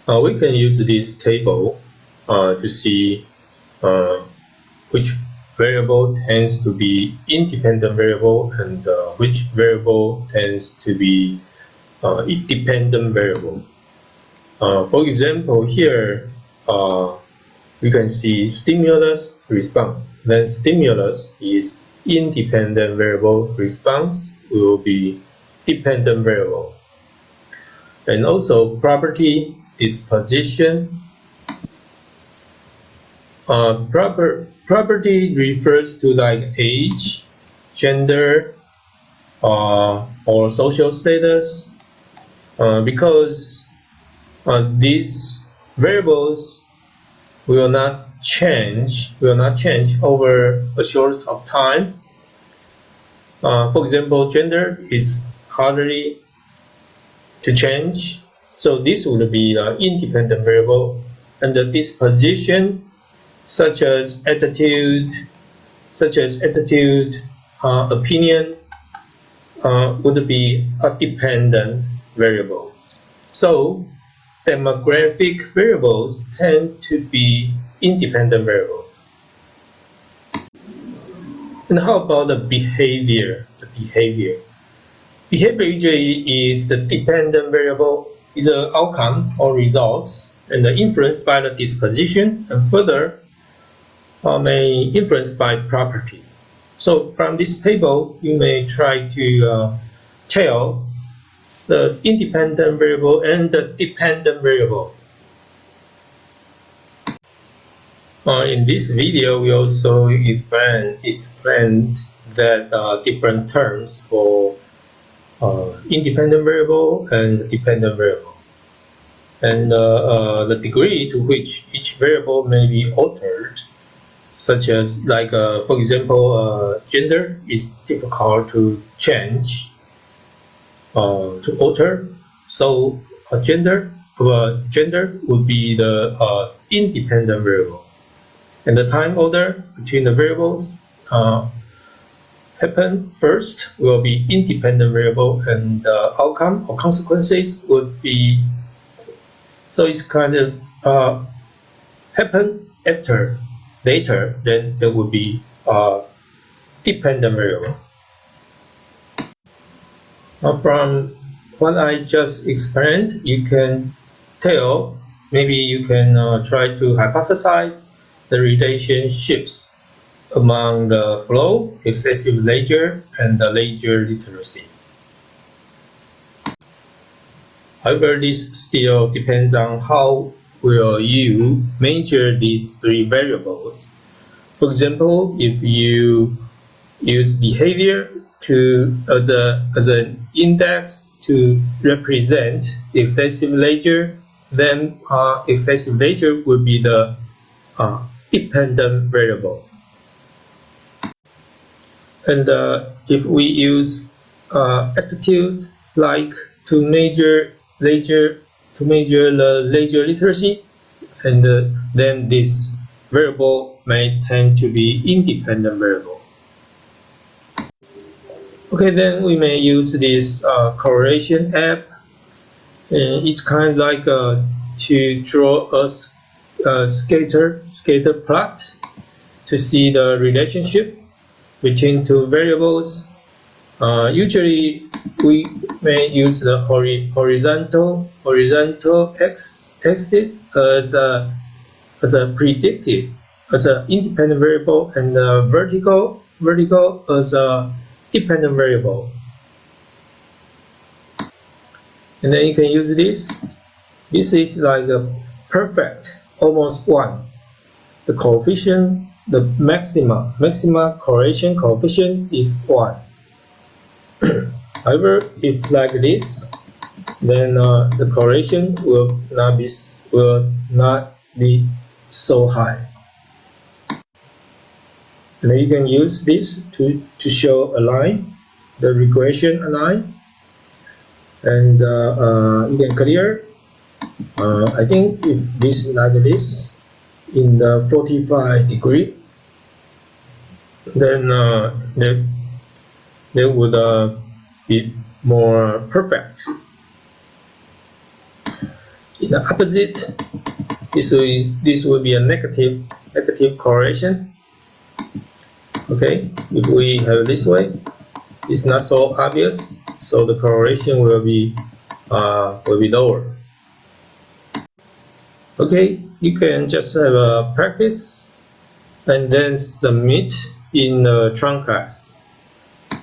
We can use this table to see which variable tends to be independent variable and which variable tends to be dependent variable. For example, here we can see stimulus response. Then stimulus is independent variable, response will be dependent variable. And also property disposition. Property refers to like age, gender, or social status, because these variables will not change over a short of time. For example, gender is hardly to change, so this would be the independent variable, and the disposition, such as attitude, opinion, would be dependent variables. So demographic variables tend to be independent variables. And how about the behavior? Behavior usually is the dependent variable, is an outcome or results, and influenced by the disposition, and further may influenced by property. So from this table, you may try to tell the independent variable and the dependent variable. In this video, we also explain that different terms for independent variable and dependent variable, and the degree to which each variable may be altered, such as like for example, gender is difficult to change, to alter, so gender would be the independent variable, and the time order between the variables happen first will be independent variable, and the outcome or consequences would be, so it's kind of happen later, then there would be dependent variable. From what I just explained, you can tell, maybe you can try to hypothesize the relationships among the flow, excessive leisure, and the leisure literacy. However, this still depends on how will you measure these three variables. For example, if you use behavior as an index to represent excessive leisure, then excessive leisure would be the dependent variable. And if we use attitude like to measure the leisure literacy, and then this variable may tend to be independent variable. Okay, then we may use this correlation app. It's kind of like to draw a scatter plot to see the relationship between two variables. Usually we may use the horizontal axis as a predictive, as an independent variable, and the vertical as a dependent variable. And then you can use this. This is like a perfect, almost 1. The coefficient, the maxima correlation coefficient is 1. However, if like this, then the correlation will not be so high. And then you can use this to show a line, the regression line, and you can clear. I think if this is like this in the 45 degree, then they would be more perfect. In the opposite, this will be a negative correlation. Okay, if we have it this way, it's not so obvious, so the correlation will be lower. Okay, you can just have a practice and then submit in the trunk class.